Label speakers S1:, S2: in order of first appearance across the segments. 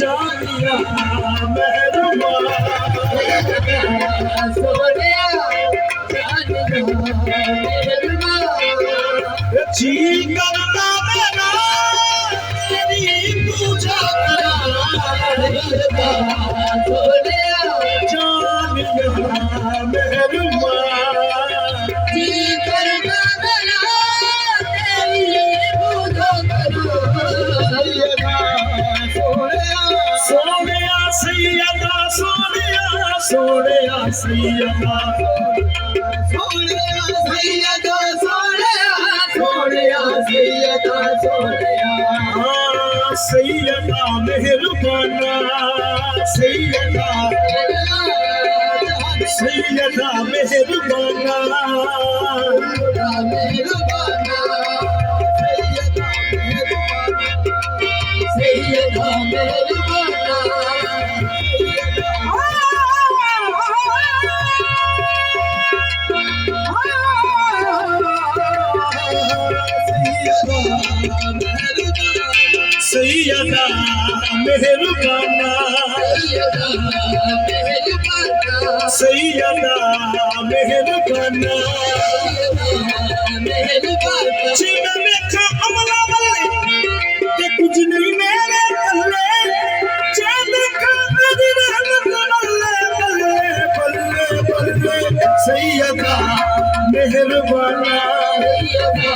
S1: जानिया मेहरबान सोनिया जानिया मेहरबान जी करता मेरा तेरी पूजा करा सोनिया जानिया मेहरबान जी करता मेरा तेरी पूजा करा सोनिया सैयदा सोनिया सोनिया सैयदा सोनिया सैयदा सोनिया सैयदा सोनिया सैयदा मेहरबाना सैयदा सैयदा मेहरबाना मेहरबाना सैयदा मेहरबाना सैयदा मेहरबाना सैयदा मेहरबाना जीना देखा अमला वाले ते कुछ नहीं मेरे पल्ले जे देखा मेरी रहमत बल्ले बल्ले बल्ले बल्ले सैयदा मेहरबाना सैयदा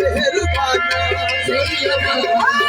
S1: मेहरबाना सैयदा